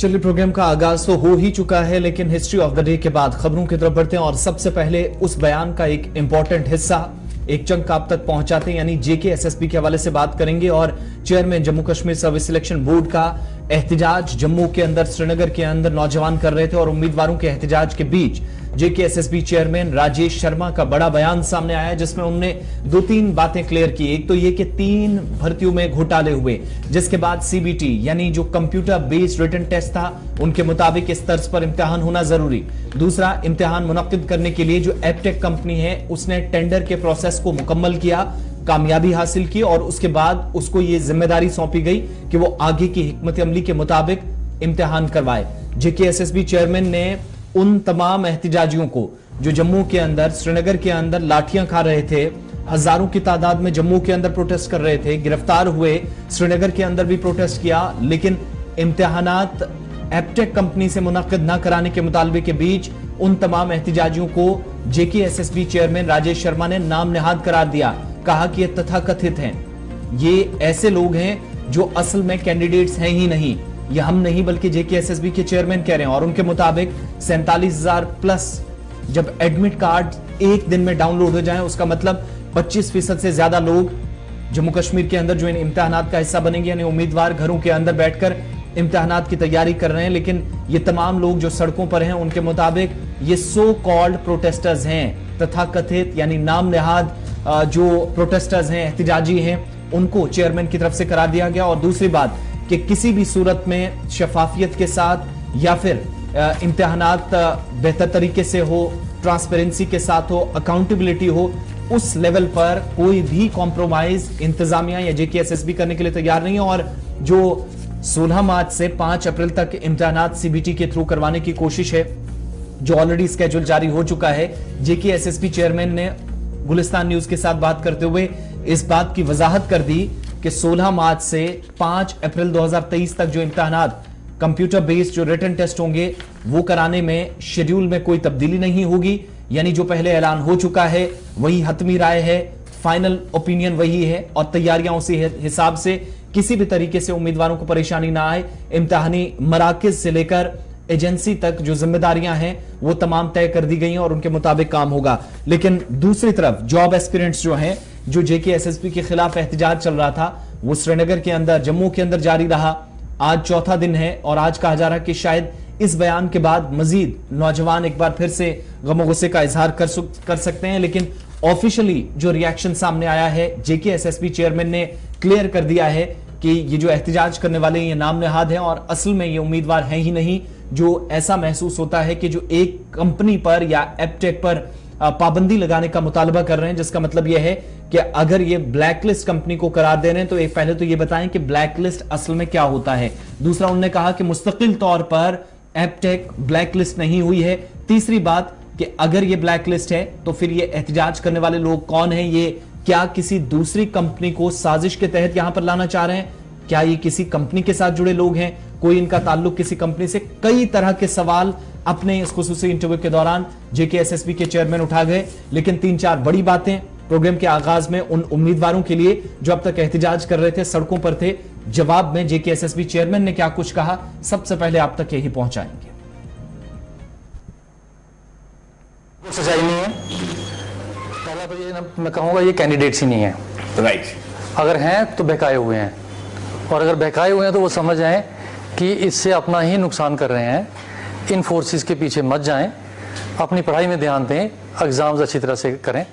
चलिए, प्रोग्राम का आगाज तो हो ही चुका है, लेकिन हिस्ट्री ऑफ द डे के बाद खबरों की तरफ बढ़ते हैं और सबसे पहले उस बयान का एक इंपॉर्टेंट हिस्सा, एक चंक आप तक पहुंचाते हैं, यानी जेकेएसएसबी के हवाले से बात करेंगे। और chairman Jammu Kashmir service selection board का एहतिजाज जम्मू के अंदर, श्रीनगर के अंदर नौजवान कर रहे थे और उम्मीदवारों के एहतिजाज के बीच जेकेएसएसबी चेयरमैन राजेश शर्मा का बड़ा बयान सामने आया, जिसमें उन्होंने 2-3 बातें क्लियर की। एक तो ये कि 3 भर्तियों में घोटाले हुए, जिसके बाद सीबीटी यानी जो कंप्यूटर बेस्ड रिटन टेस्ट था, उनके मुताबिक इस तर्ज पर इम्तिहान होना जरूरी। दूसरा, इम्तिहान मुनक्किद करने के लिए जो एपटेक कंपनी है उसने टेंडर के प्रोसेस को मुकम्मल किया, कामयाबी हासिल की और उसके बाद उसको ये जिम्मेदारी सौंपी गई कि वो आगे की हिकमत अमली के मुताबिक इम्तिहान करवाए। जेकेएसएसबी चेयरमैन ने उन तमाम एहतिजाजियों को जो जम्मू के अंदर, श्रीनगर के अंदर लाठियां खा रहे थे, हजारों की तादाद में जम्मू के अंदर प्रोटेस्ट कर रहे थे, गिरफ्तार हुए, श्रीनगर के अंदर भी प्रोटेस्ट किया, लेकिन इम्तिहानात एपटेक कंपनी से मुनक्किद न कराने के मुतालबे के बीच उन तमाम एहतिजाजियों को जेकेएसएसबी चेयरमैन राजेश शर्मा ने नाम नेहाद करार दिया। कहा कि ये तथाकथित हैं, ये ऐसे लोग हैं जो असल में कैंडिडेट्स हैं ही नहीं। ये हम नहीं बल्कि जेकेएसएसबी के चेयरमैन कह रहे हैं। और उनके मुताबिक 47,000 प्लस जब एडमिट कार्ड एक दिन में डाउनलोड हो जाएं, उसका मतलब 25% से ज्यादा लोग जम्मू कश्मीर के अंदर जो इन इम्तिहानात का हिस्सा बनेंगे, यानी उम्मीदवार घरों के अंदर बैठकर इम्तिहानात की तैयारी कर रहे हैं। लेकिन ये तमाम लोग जो सड़कों पर हैं, उनके मुताबिक ये सो कॉल्ड प्रोटेस्टर्स हैं, तथाकथित यानी नाम नेहाद जो प्रोटेस्टर्स हैं, एहतिजाजी हैं, उनको चेयरमैन की तरफ से करार दिया गया। और दूसरी बात कि किसी भी सूरत में शफाफियत के साथ या फिर इम्तिहानात बेहतर तरीके से हो, ट्रांसपेरेंसी के साथ हो, अकाउंटेबिलिटी हो, उस लेवल पर कोई भी कॉम्प्रोमाइज इंतजामिया या जेकेएसएसबी करने के लिए तैयार नहीं है। और जो 16 मार्च से 5 अप्रैल तक इम्तिहानात सीबीटी के थ्रू करवाने की कोशिश है, जो ऑलरेडी स्केड्यूल जारी हो चुका है, जेकेएसएसबी चेयरमैन ने गुलिस्तान न्यूज के साथ बात करते हुए इस बात की वजाहत कर दी कि 16 मार्च से 5 अप्रैल 2023 तक जो इम्तिहानात कंप्यूटर बेस्ड जो रिटन टेस्ट होंगे वो कराने में शेड्यूल में कोई तब्दीली नहीं होगी। यानी जो पहले ऐलान हो चुका है वही हतमी राय है, फाइनल ओपिनियन वही है और तैयारियां उसी हिसाब से, किसी भी तरीके से उम्मीदवारों को परेशानी ना आए। इम्तिहानी मराकज से लेकर एजेंसी तक जो जिम्मेदारियां हैं वो तमाम तय कर दी गई हैं और उनके मुताबिक काम होगा। लेकिन दूसरी तरफ जॉब एस्पिरेंट्स जो हैं, जो जेकेएसएसबी के खिलाफ एहतिजाज चल रहा था, वो श्रीनगर के अंदर, जम्मू के अंदर जारी रहा। आज चौथा दिन है और आज कहा जा रहा है कि शायद इस बयान के बाद मजीद नौजवान एक बार फिर से गम गुस्से का इजहार कर सकते हैं। लेकिन ऑफिशियली जो रिएक्शन सामने आया है, जेकेएसएसबी चेयरमैन ने क्लियर कर दिया है कि ये जो एहतिजाज करने वाले ये नाम नेहाद हैं और असल में ये उम्मीदवार हैं ही नहीं। जो ऐसा महसूस होता है कि जो एक कंपनी पर या एपटेक पर पाबंदी लगाने का मुतालबा कर रहे हैं, जिसका मतलब यह है कि अगर ये ब्लैकलिस्ट कंपनी को करार दे रहे हैं तो एक पहले तो ये बताएं कि ब्लैकलिस्ट असल में क्या होता है। दूसरा, उन्होंने कहा कि मुस्तकिल तौर पर एपटेक ब्लैकलिस्ट नहीं हुई है। तीसरी बात कि अगर ये ब्लैकलिस्ट है तो फिर ये एहतिजाज करने वाले लोग कौन हैं, ये क्या किसी दूसरी कंपनी को साजिश के तहत यहां पर लाना चाह रहे हैं, क्या ये किसी कंपनी के साथ जुड़े लोग हैं, कोई इनका ताल्लुक किसी कंपनी से, कई तरह के सवाल अपने इस खुसूसी इंटरव्यू के दौरान जेकेएसएसबी के चेयरमैन उठा गए। लेकिन 3-4 बड़ी बातें प्रोग्राम के आगाज में उन उम्मीदवारों के लिए जो अब तक एहतिजाज कर रहे थे, सड़कों पर थे, जवाब में जेकेएसएसबी चेयरमैन ने क्या कुछ कहा, सबसे पहले आप तक यही पहुंचाएंगे। सच्चाई नहीं है। पहला तो ये मैं कहूंगा ये कैंडिडेट्स ही नहीं है, राइट। अगर हैं तो बहकाए हुए हैं, और अगर बहकाए हुए हैं तो वो समझ आए कि इससे अपना ही नुकसान कर रहे हैं। इन फोर्सेस के पीछे मत जाएं, अपनी पढ़ाई में ध्यान दें, एग्जाम्स अच्छी तरह से करें।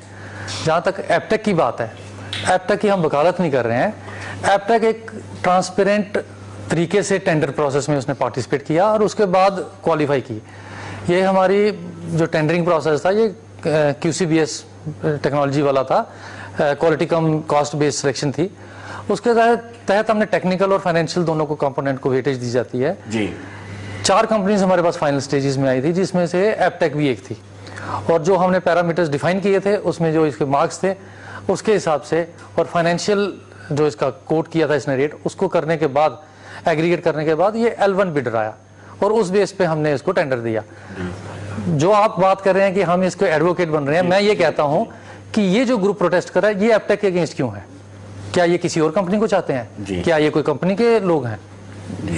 जहाँ तक एपटेक की बात है, एपटेक की हम वकालत नहीं कर रहे हैं। एपटेक एक ट्रांसपेरेंट तरीके से टेंडर प्रोसेस में उसने पार्टिसिपेट किया और उसके बाद क्वालिफाई की। ये हमारी जो टेंडरिंग प्रोसेस था, ये QCBS टेक्नोलॉजी वाला था, क्वालिटी कम कॉस्ट बेस्ड सिलेक्शन थी। उसके तहत हमने टेक्निकल और फाइनेंशियल दोनों को कंपोनेंट को वेटेज दी जाती है जी। 4 कंपनीज हमारे पास फाइनल स्टेजेस में आई थी, जिसमें से एपटेक भी एक थी। और जो हमने पैरामीटर्स डिफाइन किए थे उसमें जो इसके मार्क्स थे उसके हिसाब से, और फाइनेंशियल जो इसका कोट किया था इसने रेट, उसको करने के बाद, एग्रीगेट करने के बाद ये L1 बिडर आया और उस बेस पे हमने इसको टेंडर दिया। जो आप बात कर रहे हैं कि हम इसको एडवोकेट बन रहे हैं, मैं ये कहता हूं कि ये जो ग्रुप प्रोटेस्ट कर रहा है ये एपटेक के अगेंस्ट क्यों है? क्या ये किसी और कंपनी को चाहते हैं? क्या ये कोई कंपनी के लोग हैं?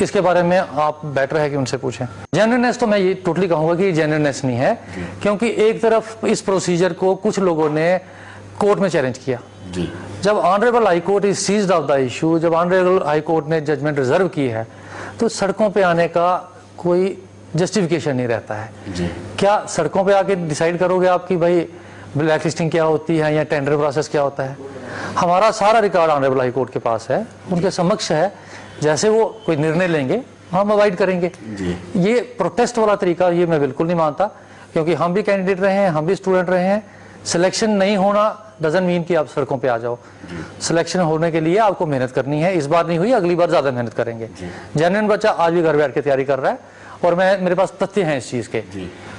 इसके बारे में आप बेटर है कि उनसे पूछें। जेन्युइननेस तो मैं ये टोटली कहूंगा कि जेन्युइननेस नहीं है, क्योंकि एक तरफ इस प्रोसीजर को कुछ लोगों ने कोर्ट में चैलेंज किया। जब honourable high court is seized of the issue, जब ऑनरेबल हाई कोर्ट ने जजमेंट रिजर्व की है, तो सड़कों पे आने का कोई जस्टिफिकेशन नहीं रहता है। क्या सड़कों पे आके डिसाइड करोगे आप कि भाई ब्लैक लिस्टिंग क्या होती है या टेंडर प्रोसेस क्या होता है? हमारा सारा रिकॉर्ड ऑनरेबल हाई कोर्ट के पास है, उनके समक्ष है। जैसे वो कोई निर्णय लेंगे हम अवॉइड करेंगे। ये प्रोटेस्ट वाला तरीका ये मैं बिल्कुल नहीं मानता, क्योंकि हम भी कैंडिडेट रहे हैं, हम भी स्टूडेंट रहे हैं। सिलेक्शन नहीं होना डजंट मीन कि आप सड़कों पे आ जाओ। सिलेक्शन होने के लिए आपको मेहनत करनी है। इस बार नहीं हुई, अगली बार ज्यादा मेहनत करेंगे। जेन्युइन बच्चा आज भी घर बैठ के तैयारी कर रहा है, और मेरे पास तथ्य हैं इस चीज के।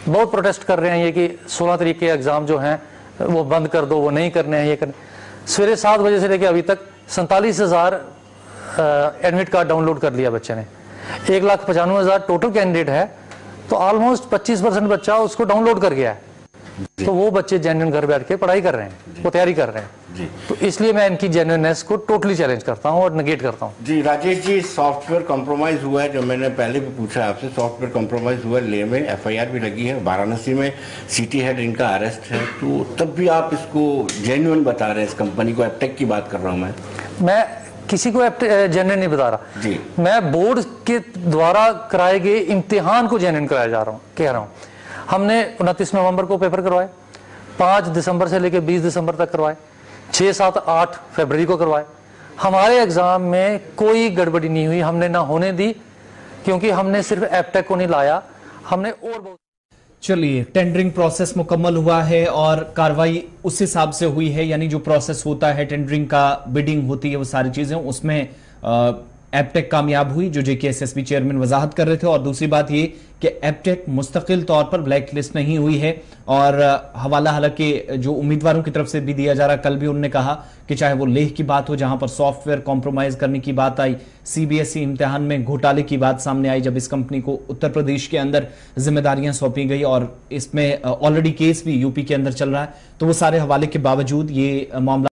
बहुत प्रोटेस्ट कर रहे हैं ये कि 16 तारीख के एग्जाम जो हैं वो बंद कर दो, वो नहीं करने हैं, ये करने। सवेरे 7 बजे से लेकर अभी तक 47,000 एडमिट कार्ड डाउनलोड कर लिया बच्चे ने। 1,95,000 टोटल कैंडिडेट है, तो ऑलमोस्ट 25% बच्चा उसको डाउनलोड कर गया है। तो वो बच्चे जेन्युइन घर बैठ के पढ़ाई कर रहे हैं, वो तैयारी कर रहे हैं। तो इसलिए मैं इनकी जेन्युइननेस को टोटली चैलेंज करता हूं और नेगेट करता हूं। जी राजेश जी, सॉफ्टवेयर कॉम्प्रोमाइज हुआ है, जो मैंने पहले भी पूछा आपसे। सॉफ्टवेयर कॉम्प्रोमाइज हुआ है, लेह में FIR भी लगी है, वाराणसी में सिटी हेड इनका अरेस्ट है, तो तब भी आप इसको जेन्युइन बता रहे हैं इस कंपनी को? एप्टेक की बात कर रहा हूँ मैं किसी को जेन्युइन नहीं बता रहा जी। मैं बोर्ड के द्वारा कराए गए इम्तिहान को जेन्युइन कराया जा रहा हूँ, कह रहा हूँ। हमने 29 नवंबर को पेपर करवाए, 5 दिसंबर से लेकर 20 दिसंबर तक करवाए, 6, 7, 8 फरवरी को करवाए। हमारे एग्जाम में कोई गड़बड़ी नहीं हुई, हमने ना होने दी, क्योंकि हमने सिर्फ एप्टेक को नहीं लाया, हमने और बहुत। चलिए, टेंडरिंग प्रोसेस मुकम्मल हुआ है और कार्रवाई उस हिसाब से हुई है, यानी जो प्रोसेस होता है टेंडरिंग का, बिडिंग होती है, वो सारी चीजें, उसमें एप्टेक कामयाब हुई, जो JKSSB चेयरमैन वजाहत कर रहे थे। और दूसरी बात ये कि एप्टेक मुस्तकिल तौर पर ब्लैक लिस्ट नहीं हुई है, और हवाला हालांकि जो उम्मीदवारों की तरफ से भी दिया जा रहा, कल भी उन्होंने कहा कि चाहे वो लेह की बात हो जहां पर सॉफ्टवेयर कॉम्प्रोमाइज करने की बात आई, CBSE इम्तिहान में घोटाले की बात सामने आई, जब इस कंपनी को उत्तर प्रदेश के अंदर जिम्मेदारियां सौंपी गई और इसमें ऑलरेडी केस भी यूपी के अंदर चल रहा है, तो वो सारे हवाले के बावजूद ये मामला